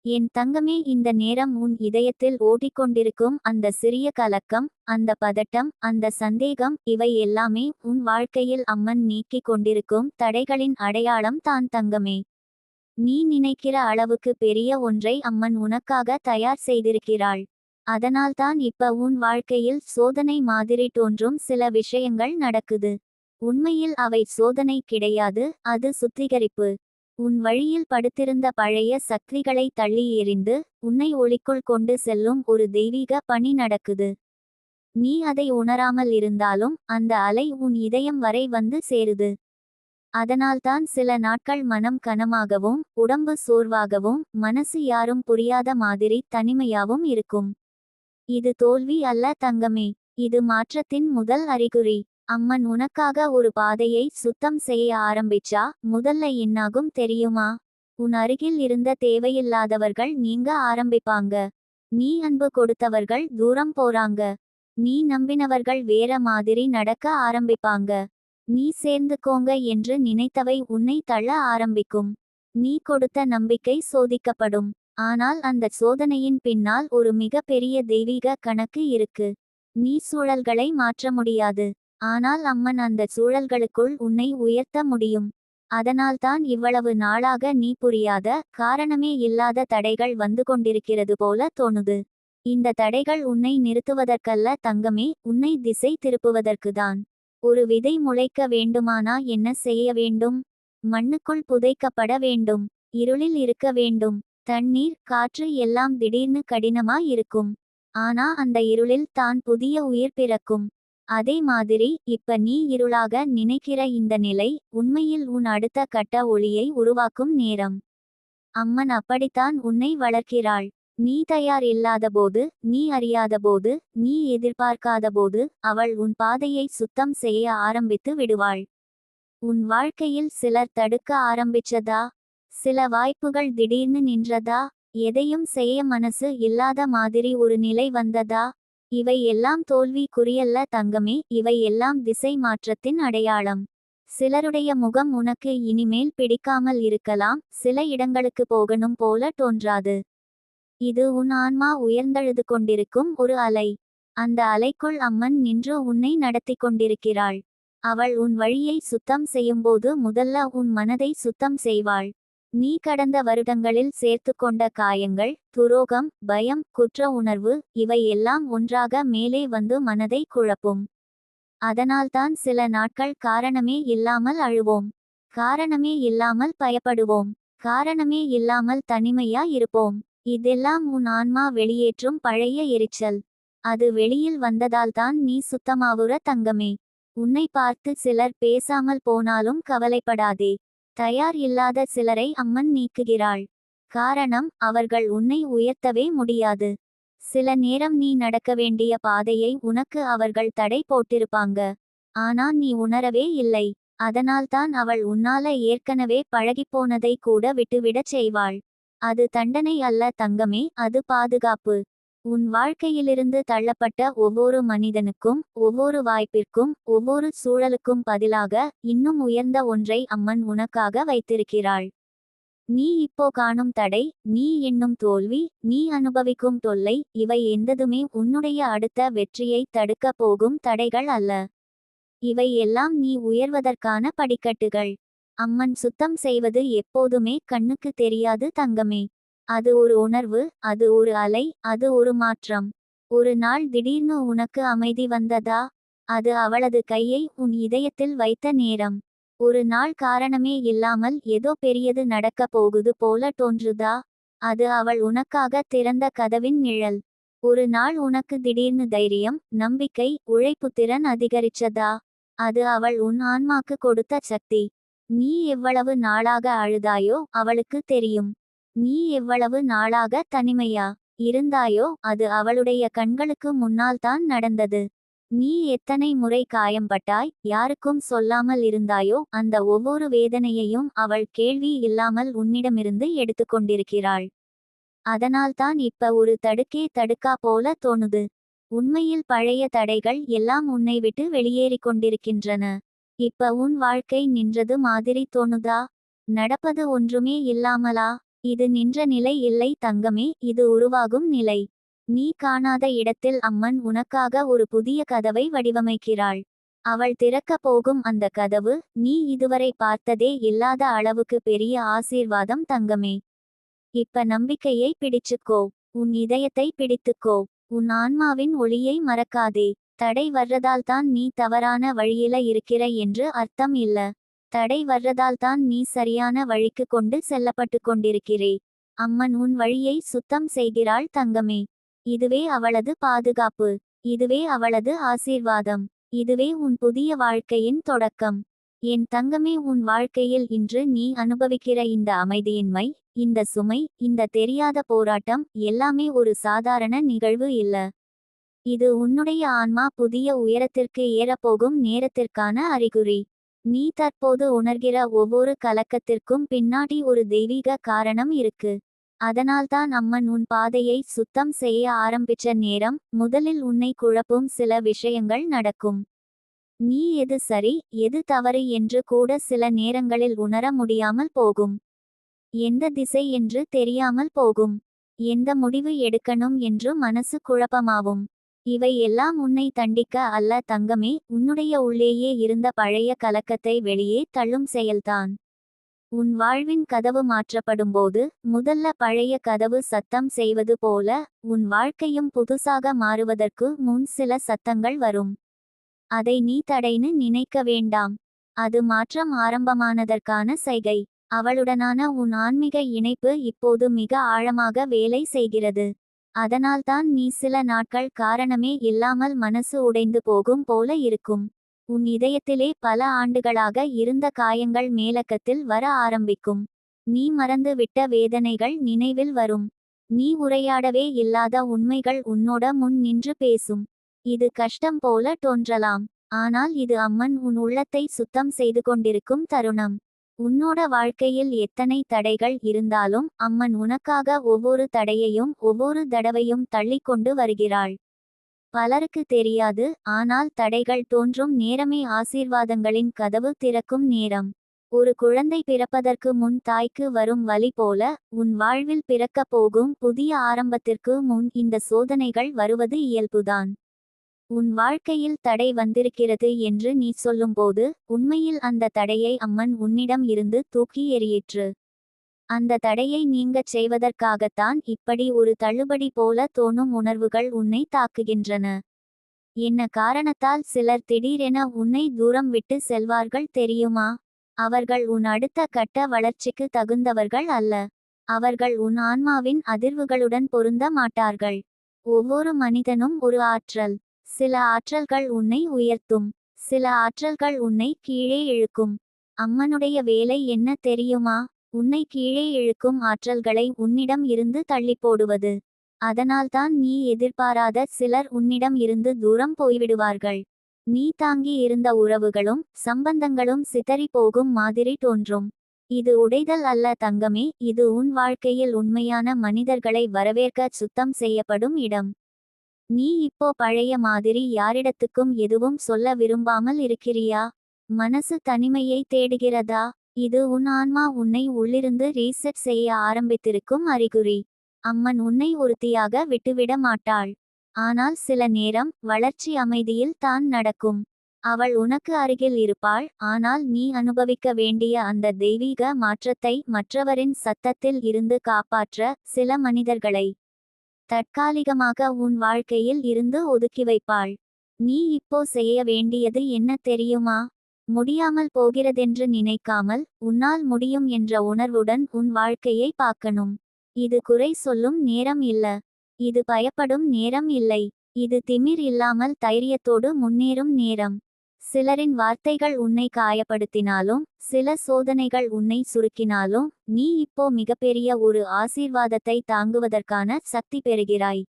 என் தங்கமே, இந்த நேரம் உன் இதயத்தில் ஓடிக்கொண்டிருக்கும் அந்த சிறிய கலக்கம், அந்த பதட்டம், அந்த சந்தேகம், இவை எல்லாமே உன் வாழ்க்கையில் அம்மன் நீக்கிக் கொண்டிருக்கும் தடைகளின் அடையாளம் தான் தங்கமே. நீ நினைக்கிற அளவுக்கு பெரிய ஒன்றை அம்மன் உனக்காக தயார் செய்திருக்கிறாள். அதனால்தான் இப்ப உன் வாழ்க்கையில் சோதனை மாதிரி தோன்றும் சில விஷயங்கள் நடக்குது. உண்மையில் அவை சோதனை கிடையாது, அது சுத்திகரிப்பு. உன் வழியில் படுத்திருந்த பழைய சக்திகளை தள்ளி எறிந்து உன்னை ஒளிக்குள் கொண்டு செல்லும் ஒரு தெய்வீக பணி நடக்குது. நீ அதை உணராமல் இருந்தாலும் அந்த அலை உன் இதயம் வரை வந்து சேருது. அதனால்தான் சில நாட்கள் மனம் கனமாகவும் உடம்பு சோர்வாகவும் மனசு யாரும் புரியாத மாதிரி தனிமையாவும் இருக்கும். இது தோல்வி அல்ல தங்கமே, இது மாற்றத்தின் முதல் அறிகுறி. அம்மன் உனக்காக ஒரு பாதையை சுத்தம் செய்ய ஆரம்பிச்சா முதல்ல என்னாகும் தெரியுமா? உன் அருகில் இருந்த தேவையில்லாதவர்கள் நீங்க ஆரம்பிப்பாங்க. நீ அன்பு கொடுத்தவர்கள் தூரம் போறாங்க. நீ நம்பினவர்கள் வேற மாதிரி நடக்க ஆரம்பிப்பாங்க. நீ சேர்ந்துக்கோங்க என்று நினைத்தவை உன்னை தள்ள ஆரம்பிக்கும். நீ கொடுத்த நம்பிக்கை சோதிக்கப்படும். ஆனால் அந்த சோதனையின் பின்னால் ஒரு மிக பெரிய தெய்வீக கணக்கு இருக்கு. நீ சூழல்களை மாற்ற முடியாது. ஆனால் அம்மன் அந்த சூழல்களுக்குள் உன்னை உயர்த்த முடியும். அதனால்தான் இவ்வளவு நாளாக நீ புரியாத, காரணமே இல்லாத தடைகள் வந்து கொண்டிருக்கிறது போல தோணுது. இந்த தடைகள் உன்னை நிறுத்துவதற்கல்ல தங்கமே, உன்னை திசை திருப்புவதற்குதான். ஒரு விதை முளைக்க வேண்டுமானா என்ன செய்ய வேண்டும்? மண்ணுக்குள் புதைக்கப்பட வேண்டும். இருளில் இருக்க வேண்டும். தண்ணீர், காற்று எல்லாம் திடீர்னு கடினமா இருக்கும். ஆனா அந்த இருளில் தான் புதிய உயிர் பிறக்கும். அதே மாதிரி இப்ப நீ இருளாக நினைக்கிற இந்த நிலை உண்மையில் உன் அடுத்த கட்ட ஒளியை உருவாக்கும் நேரம். அம்மன் அப்படித்தான் உன்னை வளர்க்கிறாள். நீ தயார் இல்லாதபோது, நீ அறியாதபோது, நீ எதிர்பார்க்காதபோது அவள் உன் பாதையை சுத்தம் செய்ய ஆரம்பித்து விடுவாள். உன் வாழ்க்கையில் சிலர் தடுக்க ஆரம்பிச்சதா? சில வாய்ப்புகள் திடீர்னு நின்றதா? எதையும் செய்ய மனசு இல்லாத மாதிரி ஒரு நிலை வந்ததா? இவை எல்லாம் தோல்வி குறியல்ல தங்கமே, இவை எல்லாம் திசை மாற்றத்தின் அடையாளம். சிலருடைய முகம் உனக்கு இனிமேல் பிடிக்காமல் இருக்கலாம், சில இடங்களுக்கு போகணும் போல தோன்றாது. இது உன் ஆன்மா உயர்ந்தெழுது கொண்டிருக்கும் ஒரு அலை. அந்த அலைக்குள் அம்மன் நின்று உன்னை நடத்தி கொண்டிருக்கிறாள். அவள் உன் வழியை சுத்தம் செய்யும்போது முதல்ல உன் மனதை சுத்தம் செய்வாள். நீ கடந்த வருடங்களில் சேர்த்து கொண்ட காயங்கள், துரோகம், பயம், குற்ற உணர்வு, இவை எல்லாம் ஒன்றாக மேலே வந்து மனதை குழப்பும். அதனால்தான் சில நாட்கள் காரணமே இல்லாமல் அழுவோம். காரணமே இல்லாமல் பயப்படுவோம். காரணமே இல்லாமல் தனிமையா இருப்போம். இதெல்லாம் உன் ஆன்மா வெளியேற்றும் பழைய எரிச்சல். அது வெளியில் வந்ததால்தான் நீ சுத்தமாவுற தங்கமே. உன்னை பார்த்து சிலர் பேசாமல் போனாலும் கவலைப்படாதே. தயார் இல்லாத சிலரை அம்மன் நீக்குகிறாள். காரணம், அவர்கள் உன்னை உயர்த்தவே முடியாது. சில நேரம் நீ நடக்க வேண்டிய பாதையை உனக்கு அவர்கள் தடை போட்டிருப்பாங்க. ஆனா நீ உணரவே இல்லை. அதனால்தான் அவள் உன்னால ஏற்கனவே பழகிப்போனதை கூட விட்டுவிடச் செய்வாள். அது தண்டனை அல்ல தங்கமே, அது பாதுகாப்பு. உன் வாழ்க்கையிலிருந்து தள்ளப்பட்ட ஒவ்வொரு மனிதனுக்கும், ஒவ்வொரு வாய்ப்பிற்கும், ஒவ்வொரு சூழலுக்கும் பதிலாக இன்னும் உயர்ந்த ஒன்றை அம்மன் உனக்காக வைத்திருக்கிறாள். நீ இப்போ காணும் தடை, நீ எண்ணும் தோல்வி, நீ அனுபவிக்கும் தொல்லை, இவை எந்ததுமே உன்னுடைய அடுத்த வெற்றியை தடுக்க போகும் தடைகள் அல்ல. இவை எல்லாம் நீ உயர்வதற்கான படிக்கட்டுகள். அம்மன் சுத்தம் செய்வது எப்போதுமே கண்ணுக்கு தெரியாது தங்கமே. அது ஒரு உணர்வு, அது ஒரு அலை, அது ஒரு மாற்றம். ஒரு நாள் திடீர்னு உனக்கு அமைதி வந்ததா? அது அவளது கையை உன் இதயத்தில் வைத்த நேரம். ஒரு நாள் காரணமே இல்லாமல் ஏதோ பெரியது நடக்க போகுது போல தோன்றுதா? அது அவள் உனக்காக திறந்த கதவின் நிழல். ஒரு நாள் உனக்கு திடீர்னு தைரியம், நம்பிக்கை, உழைப்புத்திறன் அதிகரிச்சதா? அது அவள் உன் ஆன்மாக்கு கொடுத்த சக்தி. நீ எவ்வளவு நாளாக அழுதாயோ அவளுக்கு தெரியும். நீ எவ்வளவு நாளாக தனிமையா இருந்தாயோ அது அவளுடைய கண்களுக்கு முன்னால்தான் நடந்தது. நீ எத்தனை முறை காயம்பட்டாய், யாருக்கும் சொல்லாமல் இருந்தாயோ அந்த ஒவ்வொரு வேதனையையும் அவள் கேள்வி இல்லாமல் உன்னிடமிருந்து எடுத்துக்கொண்டிருக்கிறாள். அதனால்தான் இப்ப ஒரு தடுக்கே தடுக்கா போல தோணுது. உண்மையில் பழைய தடைகள் எல்லாம் உன்னை விட்டு வெளியேறிக் கொண்டிருக்கின்றன. இப்ப உன் வாழ்க்கை நின்றது மாதிரி தோணுதா? நடப்பது ஒன்றுமே இல்லாமலா? இது நின்ற நிலை இல்லை தங்கமே, இது உருவாகும் நிலை. நீ காணாத இடத்தில் அம்மன் உனக்காக ஒரு புதிய கதவை வடிவமைக்கிறாள். அவள் திறக்கப் போகும் அந்த கதவு நீ இதுவரை பார்த்ததே இல்லாத அளவுக்கு பெரிய ஆசீர்வாதம் தங்கமே. இப்ப நம்பிக்கையை பிடிச்சுக்கோ. உன் இதயத்தை பிடித்துக்கோ. உன் ஆன்மாவின் ஒளியை மறக்காதே. தடை வர்றதால்தான் நீ தவறான வழியில இருக்கிற என்று அர்த்தம் இல்ல. தடை வர்றதால்தான் நீ சரியான வழிக்கு கொண்டு செல்லப்பட்டு கொண்டிருக்கிறே. அம்மன் உன் வழியை சுத்தம் செய்கிறாள் தங்கமே. இதுவே அவளது பாதுகாப்பு. இதுவே அவளது ஆசீர்வாதம். இதுவே உன் புதிய வாழ்க்கையின் தொடக்கம். என் தங்கமே, உன் வாழ்க்கையில் இன்று நீ அனுபவிக்கிற இந்த அமைதியின்மை, இந்த சுமை, இந்த தெரியாத போராட்டம் எல்லாமே ஒரு சாதாரண நிகழ்வு இல்ல. இது உன்னுடைய ஆன்மா புதிய உயரத்திற்கு ஏறப்போகும் நேரத்திற்கான அறிகுறி. நீ தற்போது உணர்கிற ஒவ்வொரு கலக்கத்திற்கும் பின்னாடி ஒரு தெய்வீக காரணம் இருக்கு. அதனால்தான் அம்மன் உன் பாதையை சுத்தம் செய்ய ஆரம்பிச்ச நேரம் முதலில் உன்னை குழப்பும் சில விஷயங்கள் நடக்கும். நீ எது சரி எது தவறு என்று கூட சில நேரங்களில் உணர முடியாமல் போகும். எந்த திசை என்று தெரியாமல் போகும். எந்த முடிவு எடுக்கணும் என்று மனசு குழப்பமாவும். இவை எல்லாம் உன்னை தண்டிக்க அல்ல தங்கமே, உன்னுடைய உள்ளேயே இருந்த பழைய கலக்கத்தை வெளியே தள்ளும் செயல்தான். உன் வாழ்வின் கதவு மாற்றப்படும்போது முதல்ல பழைய கதவு சத்தம் செய்வது போல உன் வாழ்க்கையும் புதுசாக மாறுவதற்கு முன் சில சத்தங்கள் வரும். அதை நீ தடைன்னு நினைக்க வேண்டாம். அது மாற்றம் ஆரம்பமானதற்கான சைகை. அவளுடனான உன் ஆன்மீக இணைப்பு இப்போது மிக ஆழமாக வேலை செய்கிறது. அதனால்தான் நீ சில நாட்கள் காரணமே இல்லாமல் மனசு உடைந்து போகும் போல இருக்கும். உன் இதயத்திலே பல ஆண்டுகளாக இருந்த காயங்கள் மேலக்கத்தில் வர ஆரம்பிக்கும். நீ மறந்து விட்ட வேதனைகள் நினைவில் வரும். நீ உரையாடவே இல்லாத உண்மைகள் உன்னோட முன் நின்று பேசும். இது கஷ்டம் போல தோன்றலாம். ஆனால் இது அம்மன் உன் உள்ளத்தை சுத்தம் செய்து கொண்டிருக்கும் தருணம். உன்னோட வாழ்க்கையில் எத்தனை தடைகள் இருந்தாலும் அம்மன் உனக்காக ஒவ்வொரு தடையையும் ஒவ்வொரு தடவையும் தள்ளிக்கொண்டு வருகிறாள். பலருக்கு தெரியாது, ஆனால் தடைகள் தோன்றும் நேரமே ஆசீர்வாதங்களின் கதவு திறக்கும் நேரம். ஒரு குழந்தை பிறப்பதற்கு முன் தாய்க்கு வரும் வலி போல உன் வாழ்வில் பிறக்கப் போகும் புதிய ஆரம்பத்திற்கு முன் இந்த சோதனைகள் வருவது இயல்புதான். உன் வாழ்க்கையில் தடை வந்திருக்கிறது என்று நீ சொல்லும்போது உண்மையில் அந்த தடையை அம்மன் உன்னிடம் இருந்து தூக்கி எறியிற்று. அந்த தடையை நீங்கச் செய்வதற்காகத்தான் இப்படி ஒரு தள்ளுபடி போல தோணும் உணர்வுகள் உன்னை தாக்குகின்றன. என்ன காரணத்தால் சிலர் திடீரென உன்னை தூரம் விட்டு செல்வார்கள் தெரியுமா? அவர்கள் உன் அடுத்த கட்ட வளர்ச்சிக்கு தகுந்தவர்கள் அல்ல. அவர்கள் உன் ஆன்மாவின் அதிர்வுகளுடன் பொருந்த மாட்டார்கள். ஒவ்வொரு மனிதனும் ஒரு ஆற்றல். சில ஆற்றல்கள் உன்னை உயர்த்தும். சில ஆற்றல்கள் உன்னை கீழே இழுக்கும். அம்மனுடைய வேலை என்ன தெரியுமா? உன்னை கீழே இழுக்கும் ஆற்றல்களை உன்னிடம் இருந்து தள்ளி போடுவது. அதனால்தான் நீ எதிர்பாராத சிலர் உன்னிடம் இருந்து தூரம் போய்விடுவார்கள். நீ தாங்கி இருந்த உறவுகளும் சம்பந்தங்களும் சிதறி போகும் மாதிரி தோன்றும். இது உடைதல் அல்ல தங்கமே, இது உன் வாழ்க்கையில் உண்மையான மனிதர்களை வரவேற்க சுத்தம் செய்யப்படும் இடம். நீ இப்போ பழைய மாதிரி யாரிடத்துக்கும் எதுவும் சொல்ல விரும்பாமல் இருக்கிறியா? மனசு தனிமையை தேடுகிறதா? இது உன் ஆன்மா உன்னை உள்ளிருந்து ரீசெட் செய்ய ஆரம்பித்திருக்கும் அறிகுறி. அம்மன் உன்னை ஒருத்தியாக விட்டுவிட மாட்டாள். ஆனால் சில நேரம் வளர்ச்சி அமைதியில் தான் நடக்கும். அவள் உனக்கு அருகில் இருப்பாள், ஆனால் நீ அனுபவிக்க வேண்டிய அந்த தெய்வீக மாற்றத்தை மற்றவரின் சத்தத்தில் இருந்து காப்பாற்ற சில மனிதர்களை தற்காலிகமாக உன் வாழ்க்கையில் இருந்து ஒதுக்கி வைப்பாள். நீ இப்போ செய்ய வேண்டியது என்ன தெரியுமா? முடியாமல் போகிறதென்று நினைக்காமல் உன்னால் முடியும் என்ற உணர்வுடன் உன் வாழ்க்கையை பார்க்கணும். இது குறை சொல்லும் நேரம் இல்ல. இது பயப்படும் நேரம் இல்லை. இது திமிர் இல்லாமல் தைரியத்தோடு முன்னேறும் நேரம். சிலரின் வார்த்தைகள் உன்னை காயப்படுத்தினாலும் சில சோதனைகள் உன்னை சுருக்கினாலும் நீ இப்போ மிகப்பெரிய ஒரு ஆசீர்வாதத்தை தாங்குவதற்கான சக்தி பெறுகிறாய்.